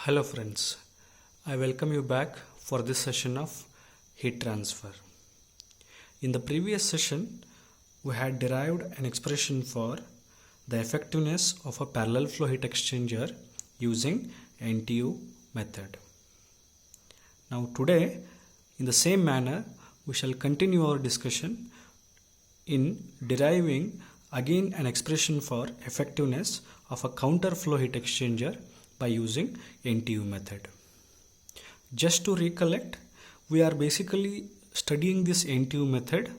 Hello friends, I welcome you back for this session of heat transfer. In the previous session, we had derived an expression for the effectiveness of a parallel flow heat exchanger using NTU method. Now today, in the same manner, we shall continue our discussion in deriving again an expression for effectiveness of a counter flow heat exchanger by using NTU method. Just to recollect, we are basically studying this NTU method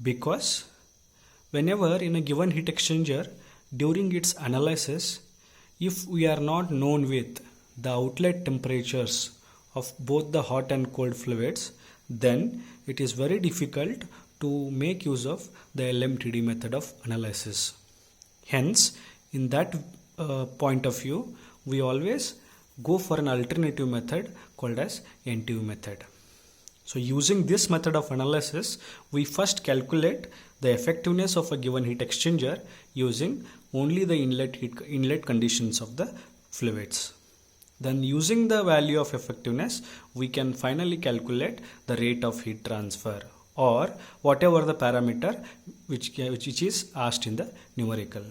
because whenever in a given heat exchanger during its analysis, if we are not known with the outlet temperatures of both the hot and cold fluids, then it is very difficult to make use of the LMTD method of analysis. Hence, in that point of view, we always go for an alternative method called as NTU method. So using this method of analysis, we first calculate the effectiveness of a given heat exchanger using only the inlet conditions of the fluids. Then using the value of effectiveness, we can finally calculate the rate of heat transfer or whatever the parameter which is asked in the numerical.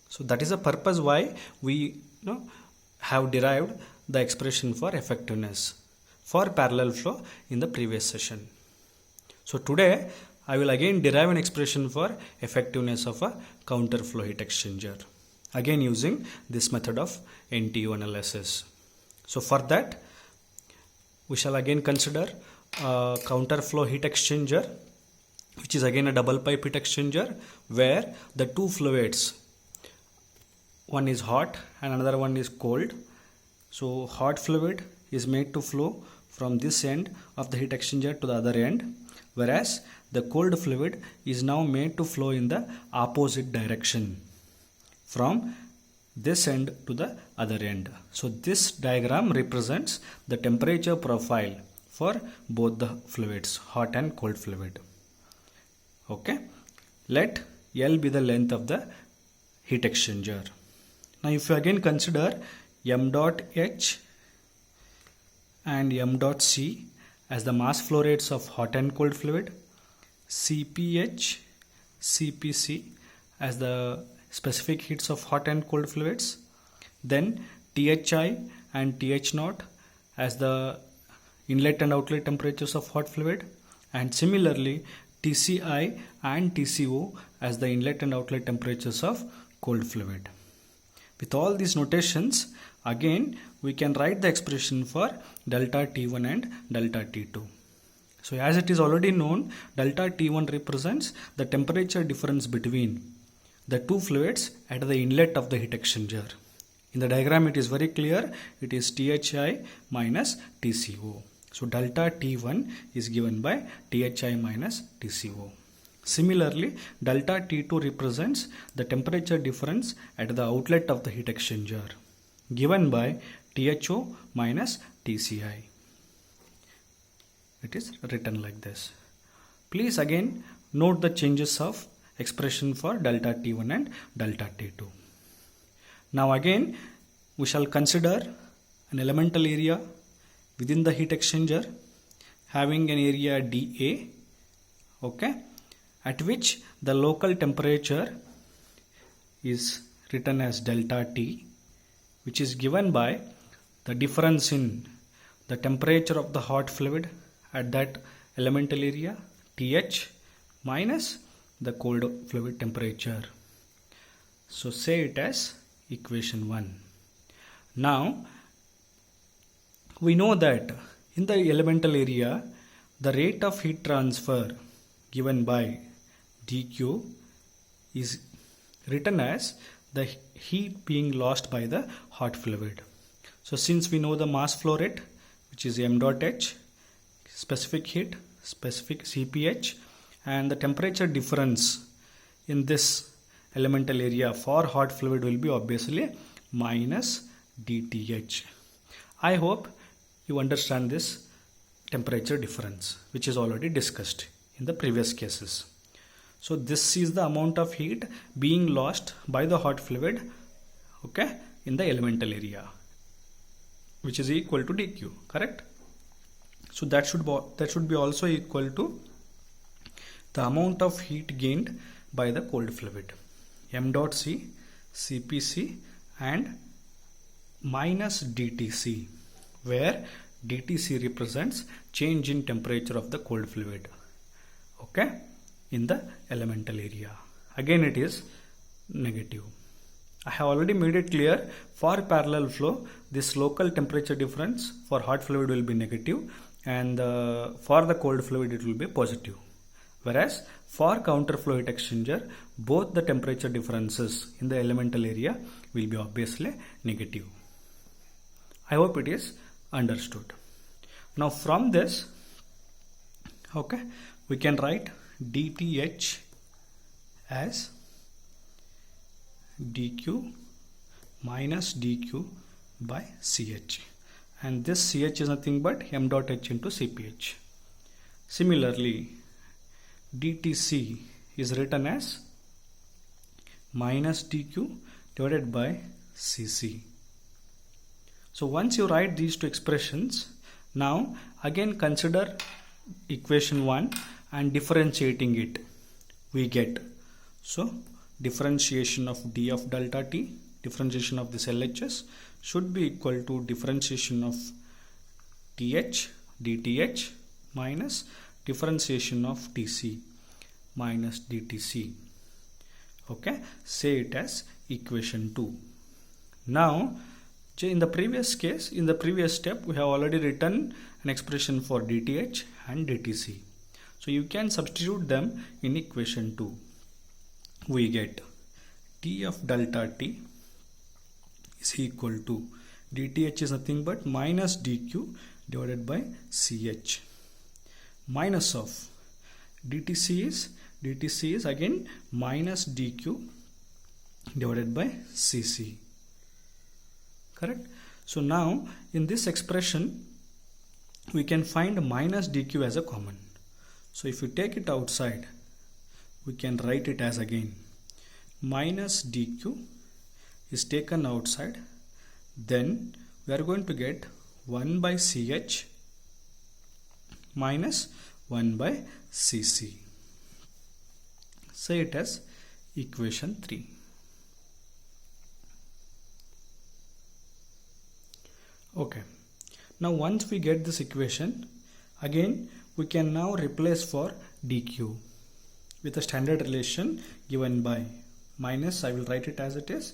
So that is the purpose why we have derived the expression for effectiveness for parallel flow in the previous session. So today I will again derive an expression for effectiveness of a counter flow heat exchanger, again using this method of NTU analysis. So for that, we shall again consider a counter flow heat exchanger, which is again a double pipe heat exchanger where the two fluids, one is hot and another one is cold. So hot fluid is made to flow from this end of the heat exchanger to the other end, whereas the cold fluid is now made to flow in the opposite direction from this end to the other end. So this diagram represents the temperature profile for both the fluids, hot and cold fluid. Okay, let L be the length of the heat exchanger. Now if you again consider m dot H and m dot C as the mass flow rates of hot and cold fluid, CPH, CPC as the specific heats of hot and cold fluids, then THI and TH0 as the inlet and outlet temperatures of hot fluid, and similarly TCI and TCO as the inlet and outlet temperatures of cold fluid. With all these notations, again we can write the expression for delta T1 and delta T2. So as it is already known, delta T1 represents the temperature difference between the two fluids at the inlet of the heat exchanger. In the diagram it is very clear, it is THI minus TCO. So delta T1 is given by THI minus TCO. Similarly, delta T2 represents the temperature difference at the outlet of the heat exchanger, given by THO minus TCI. It is written like this. Please again note the changes of expression for delta T1 and delta T2. Now again we shall consider an elemental area within the heat exchanger having an area dA, okay, at which the local temperature is written as delta T, which is given by the difference in the temperature of the hot fluid at that elemental area TH minus the cold fluid temperature. So say it as equation 1. Now we know that in the elemental area the rate of heat transfer given by dQ is written as the heat being lost by the hot fluid. So since we know the mass flow rate, which is m dot H, specific heat, specific CPH, and the temperature difference in this elemental area for hot fluid will be obviously minus dTH. I hope you understand this temperature difference, which is already discussed in the previous cases. So this is the amount of heat being lost by the hot fluid, okay, in the elemental area. which is equal to dq, correct? So that should be also equal to the amount of heat gained by the cold fluid, m dot c cpc and minus dtc, where dtc represents change in temperature of the cold fluid, okay, in the elemental area. Again it is negative. I have already made it clear, for parallel flow this local temperature difference for hot fluid will be negative, and for the cold fluid it will be positive, whereas for counter flow heat exchanger both the temperature differences in the elemental area will be obviously negative. I hope it is understood. Now from this, okay, we can write dTh as dq minus dq by ch, and this ch is nothing but m dot h into cph. Similarly, dtc is written as minus dq divided by cc. So once you write these two expressions, now again consider equation 1 and differentiating it, we get, so differentiation of d of delta t, differentiation of this LHS should be equal to differentiation of th dth minus differentiation of tc minus dtc. Okay, say it as equation 2. Now in the previous case, in the previous step, we have already written an expression for dth and dtc, so you can substitute them in equation 2. We get d of delta t is equal to dth is nothing but minus dq divided by ch, minus of dtc is again minus dq divided by cc, correct? So now in this expression we can find minus dq as a common, so if you take it outside we can write it as again minus dq is taken outside, then we are going to get 1 by ch minus 1 by cc. Say it as equation 3. Okay, now once we get this equation, again we can now replace for dq with a standard relation given by minus, I will write it as it is.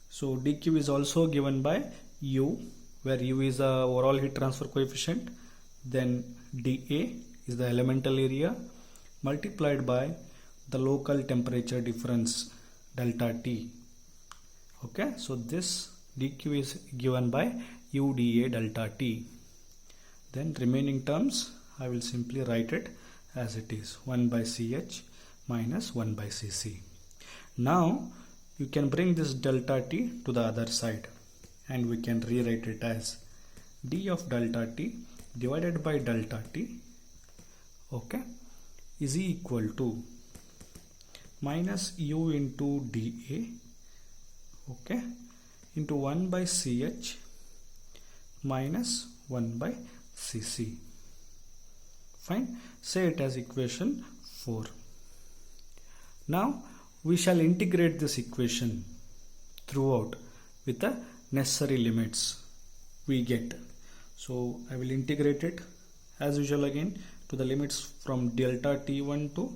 So dq is also given by u, where u is the overall heat transfer coefficient, then dA is the elemental area multiplied by the local temperature difference delta T. Okay, so this dq is given by uda delta T. Then remaining terms I will simply write it as it is, 1 by ch minus 1 by cc. Now you can bring this delta t to the other side and we can rewrite it as d of delta t divided by delta t, okay, is equal to minus u into dA, okay, into 1 by ch minus 1 by cc. Fine, say it as equation 4. Now we shall integrate this equation throughout with the necessary limits we get. So I will integrate it as usual again to the limits from delta t1 to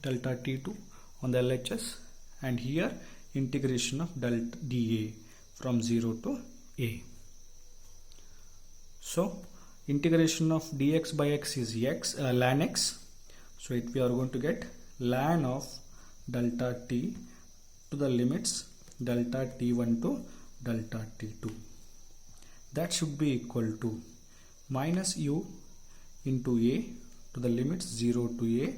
delta t2 on the LHS, and here integration of delta dA from 0 to a. So integration of dx by x is x ln x, so we are going to get ln of delta t to the limits delta t1 to delta t2. That should be equal to minus u into a to the limits 0 to a,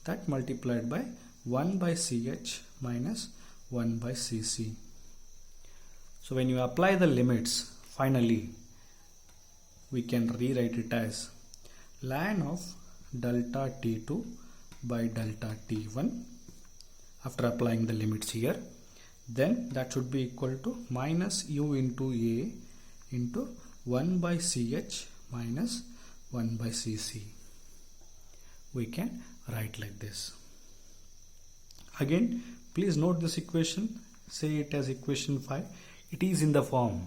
that multiplied by 1 by ch minus 1 by cc. So when you apply the limits, finally we can rewrite it as ln of delta t2 by delta t1 after applying the limits here, then that should be equal to minus u into a into 1 by Ch minus 1 by Cc. We can write like this. Again, please note this equation. Say it as equation 5. It is in the form.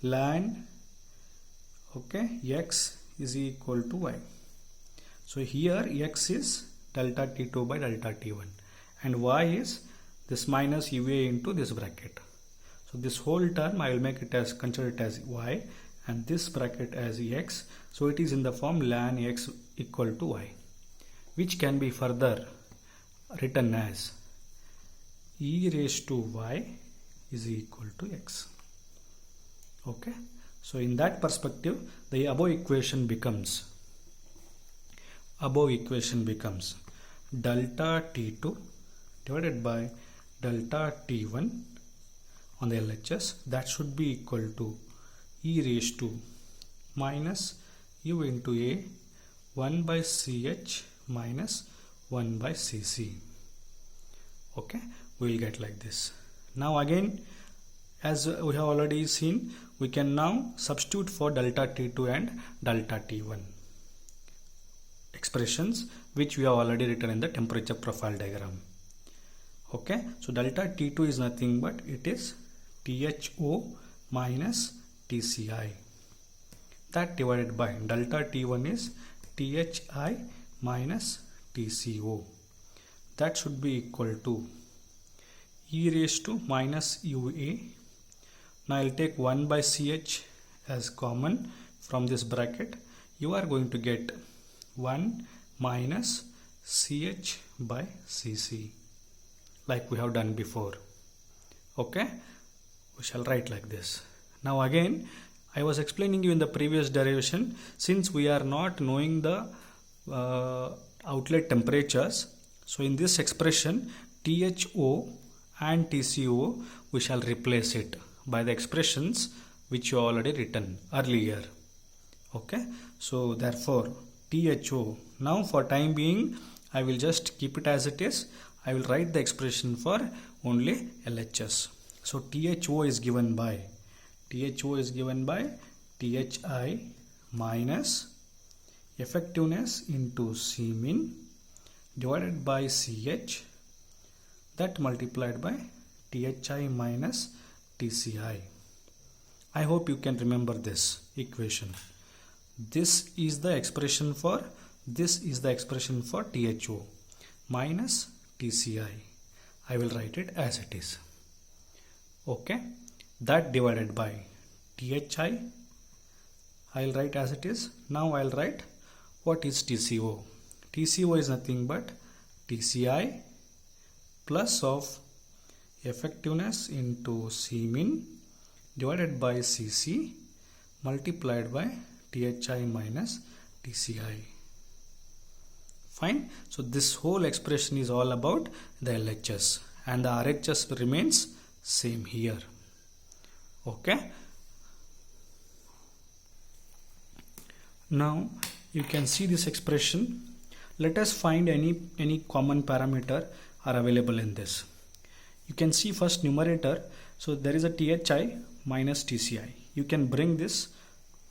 Ln x is equal to y. So here x is delta t2 by delta t1 and y is this minus ua into this bracket. So this whole term I will make it as, consider it as y, and this bracket as x. So it is in the form ln x equal to y, which can be further written as e raised to y is equal to x. Okay, so in that perspective, the above equation becomes delta t2 divided by delta t1 on the LHS. That should be equal to e raised to minus u into a 1 by ch minus 1 by cc. Okay, we will get like this. Now again, as we have already seen, we can now substitute for delta t2 and delta t1 expressions, which we have already written in the temperature profile diagram. Okay, so delta t2 is nothing but it is Tho minus Tci. That divided by delta t1 is Thi minus Tco. That should be equal to e raised to minus ua. Now I will take 1 by ch as common from this bracket. You are going to get 1 minus ch by cc, like we have done before. Okay, we shall write like this. Now again, I was explaining you in the previous derivation, since we are not knowing the outlet temperatures, so in this expression Tho and Tco, we shall replace it by the expressions which you already written earlier. Okay, so therefore Tho, now for time being I will just keep it as it is. I will write the expression for only LHS. So Tho is given by Thi minus effectiveness into Cmin divided by Ch, that multiplied by Thi minus Tci. I hope you can remember this equation. This is the expression for Tho minus Tci. I will write it as it is. Okay, that divided by Thi, I will write as it is. Now I will write what is Tco. Tco is nothing but Tci plus of effectiveness into Cmin divided by Cc multiplied by Thi minus Tci. Fine. So this whole expression is all about the LHS, and the RHS remains same here. Okay. Now you can see this expression. Let us find any common parameter are available in this. You can see first numerator. So there is a Thi minus Tci. You can bring this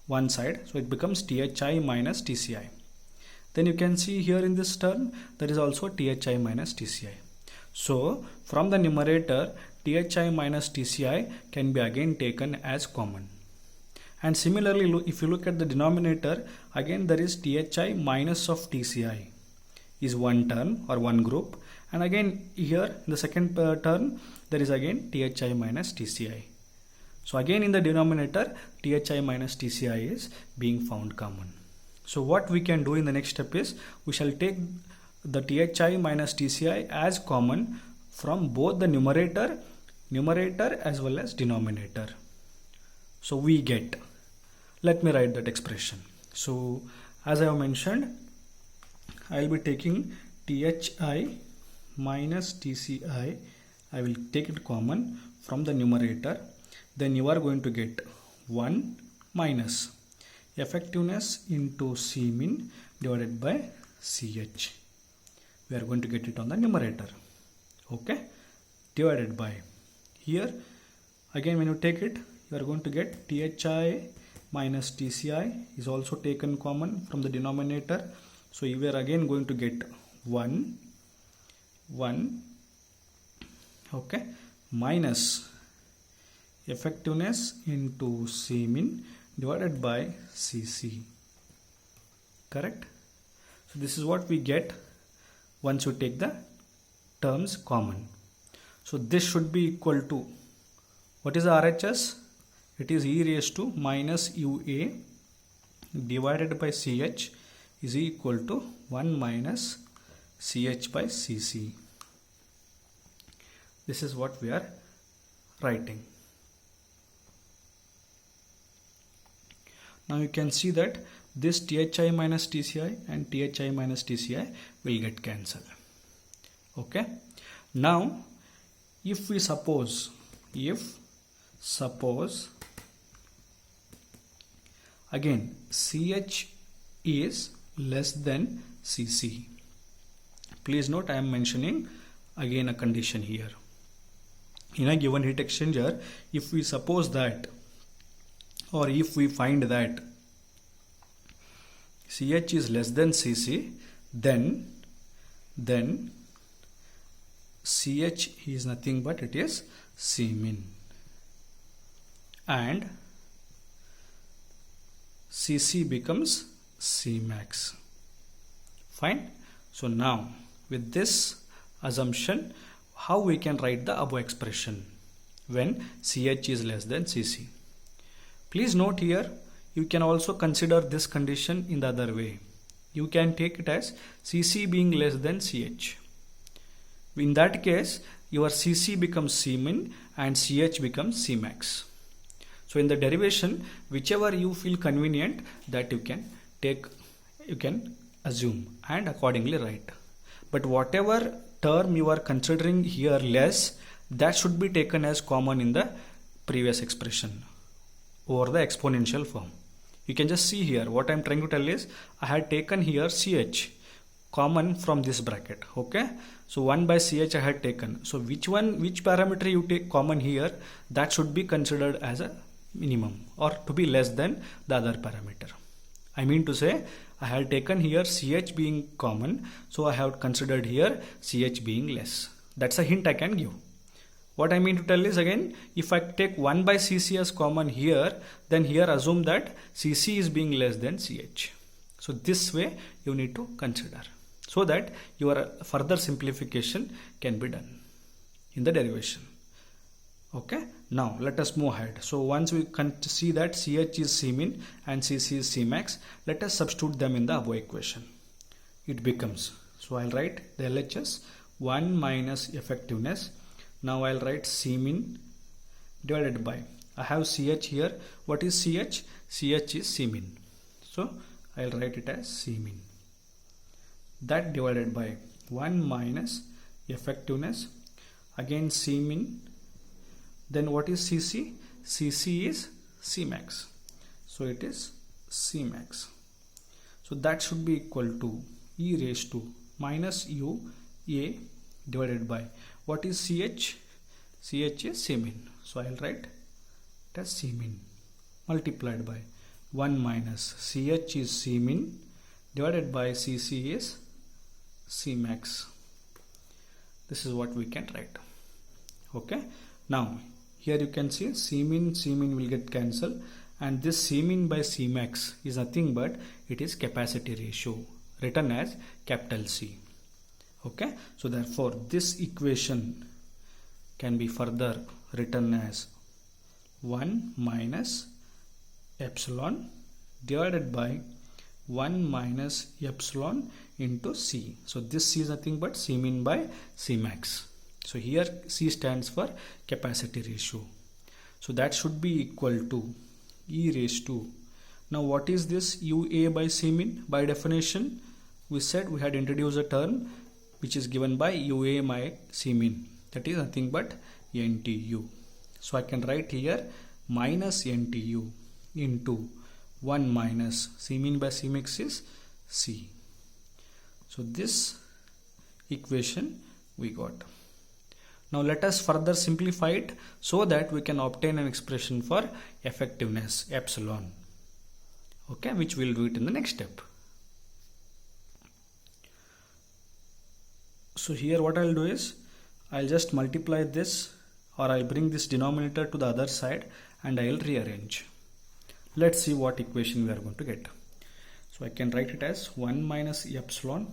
one side, so it becomes Thi minus Tci. Then you can see here in this term there is also Thi minus Tci. So from the numerator, Thi minus Tci can be again taken as common. And similarly, if you look at the denominator, again there is Thi minus of Tci is one term or one group, and again here in the second term there is again Thi minus Tci. So again in the denominator, Thi minus Tci is being found common. So what we can do in the next step is, we shall take the Thi minus Tci as common from both the numerator as well as denominator. So we get, let me write that expression. So as I have mentioned, I will be taking Thi minus Tci. I will take it common from the numerator. Then you are going to get 1 minus effectiveness into Cmin divided by Ch. We are going to get it on the numerator. Okay, divided by, here again when you take it, you are going to get THI minus TCI is also taken common from the denominator. So you are again going to get 1 okay, minus effectiveness into C min divided by CC. Correct? So this is what we get once you take the terms common. So this should be equal to, what is the RHS? It is e raised to minus UA divided by CH is equal to 1 minus CH by CC. This is what we are writing. Now you can see that this THI minus TCI and THI minus TCI will get cancelled. Okay. Now if we suppose again CH is less than CC. Please note I am mentioning again a condition here. In a given heat exchanger, if we suppose that, or if we find that CH is less than CC, then CH is nothing but it is C min and CC becomes C max. Fine. So now with this assumption, how we can write the above expression when CH is less than CC? Please note here, you can also consider this condition in the other way. You can take it as CC being less than CH. In that case, your CC becomes C min and CH becomes C max. So in the derivation, whichever you feel convenient, that you can take, you can assume and accordingly write. But whatever term you are considering here less, that should be taken as common in the previous expression over the exponential form. You can just see here what I am trying to tell is I had taken here CH common from this bracket. Okay, so 1 by CH I had taken. So which parameter you take common here, that should be considered as a minimum or to be less than the other parameter. I mean to say I had taken here CH being common, so I have considered here CH being less. That's a hint I can give. What I mean to tell is, again, if I take 1 by CC as common here, then here assume that CC is being less than CH. So this way you need to consider so that your further simplification can be done in the derivation. Okay, now let us move ahead. So once we can see that CH is C min and CC is C max, let us substitute them in the above equation. It becomes, so I'll write the LHS 1 minus effectiveness. Now I'll write C min divided by, I have CH here. What is CH? CH is C min. So I'll write it as C min. That divided by 1 minus effectiveness, again C min. Then what is CC? CC is C max. So it is C max. So that should be equal to e raised to minus U A divided by, what is CH? CH is C min. So I'll write it as C min multiplied by 1 minus CH is C min divided by CC is C max. This is what we can write. Okay. Now here you can see C min will get cancelled, and this C min by C max is nothing but it is capacity ratio written as capital C. Okay, so therefore this equation can be further written as 1 minus epsilon divided by 1 minus epsilon into C. So this C is nothing but C min by C max. So here C stands for capacity ratio. So that should be equal to e raised to, now what is this UA by C min? By definition we said we had introduced a term which is given by UA by C min, that is nothing but NTU. So I can write here minus NTU into 1 minus C min by C max is C. So this equation we got. Now let us further simplify it so that we can obtain an expression for effectiveness epsilon. Okay, which we'll do it in the next step. So here what I'll do is I'll just multiply this, or I'll bring this denominator to the other side and I'll rearrange. Let's see what equation we are going to get. So I can write it as 1 minus epsilon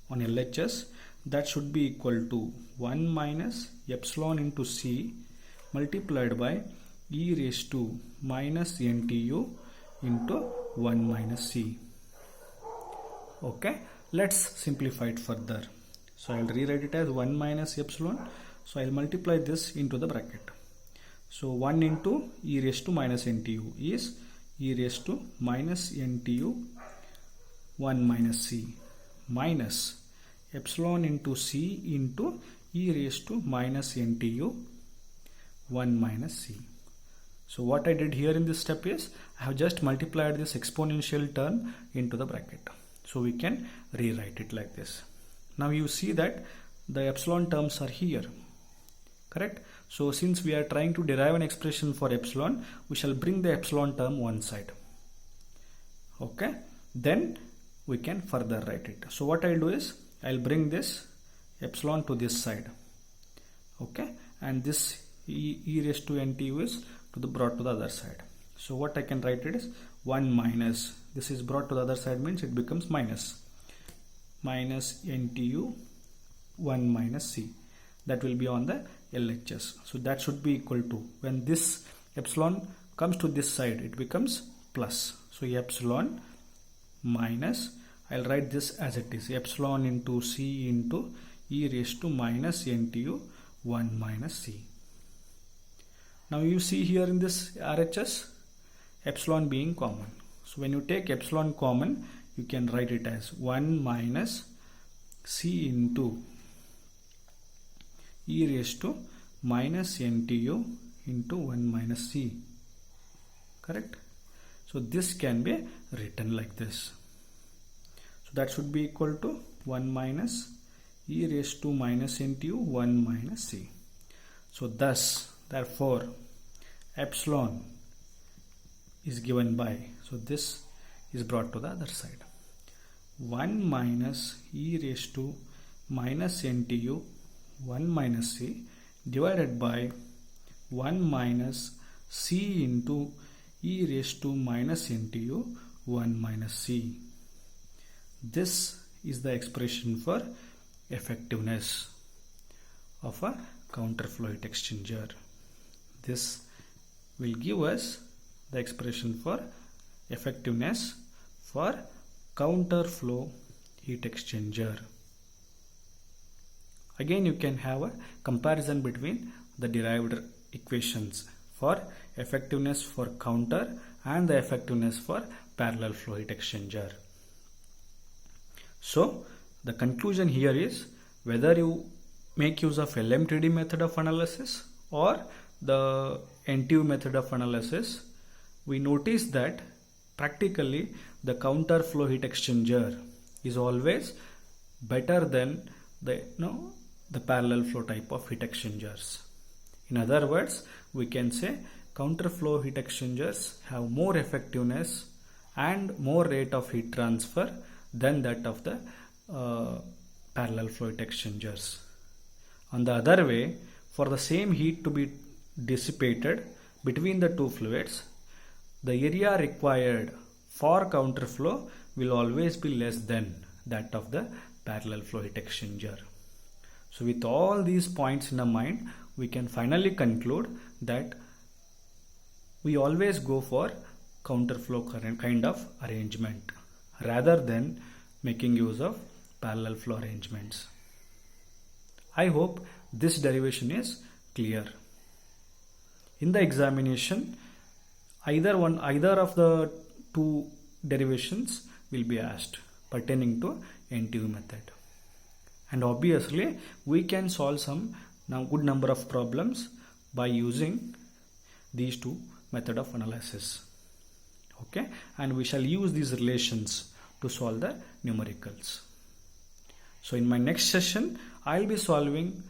on LHS. That should be equal to 1 minus epsilon into C multiplied by e raised to minus NTU into 1 minus C. Okay, let's simplify it further. So I'll rewrite it as 1 minus epsilon. So I'll multiply this into the bracket. So 1 into e raised to minus NTU is e raised to minus NTU 1 minus C minus epsilon into C into e raised to minus NTU 1 minus C. So what I did here in this step is I have just multiplied this exponential term into the bracket. So we can rewrite it like this. Now you see that the epsilon terms are here, correct? So since we are trying to derive an expression for epsilon, we shall bring the epsilon term one side. Okay, then we can further write it. So what I'll do is I'll bring this epsilon to this side. Okay, and this e raised to NTU is brought to the other side. So what I can write it is 1 minus, this is brought to the other side means it becomes minus NTU 1 minus C. That will be on the LHS. So that should be equal to, when this epsilon comes to this side, it becomes plus. So epsilon minus, I'll write this as it is, epsilon into C into e raised to minus NTU 1 minus C. Now you see here in this RHS, epsilon being common. So when you take epsilon common, you can write it as 1 minus C into e raised to minus NTU into 1 minus C. Correct? So this can be written like this. So that should be equal to 1 minus e raised to minus NTU 1 minus C. So thus, therefore, epsilon is given by, so this is brought to the other side, 1 minus e raised to minus NTU 1 minus C divided by 1 minus C into e raised to minus NTU 1 minus C. This is the expression for effectiveness of a counterflow heat exchanger. This will give us the expression for effectiveness for counterflow heat exchanger. Again, you can have a comparison between the derived equations for effectiveness for counter and the effectiveness for parallel flow heat exchanger. So the conclusion here is, whether you make use of LMTD method of analysis or the NTU method of analysis, we notice that practically the counter flow heat exchanger is always better than the parallel flow type of heat exchangers. In other words, we can say counter flow heat exchangers have more effectiveness and more rate of heat transfer than that of the parallel flow heat exchangers. On the other way, for the same heat to be dissipated between the two fluids, the area required for counterflow will always be less than that of the parallel flow heat exchanger. So with all these points in our mind, we can finally conclude that we always go for counterflow current kind of arrangement rather than making use of parallel flow arrangements. I hope this derivation is clear. In the examination, either of the two derivations will be asked pertaining to NTU method. And obviously, we can solve some good number of problems by using these two method of analysis. Okay, and we shall use these relations to solve the numericals. So in my next session, I'll be solving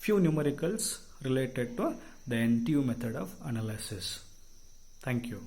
few numericals related to the NTU method of analysis. Thank you.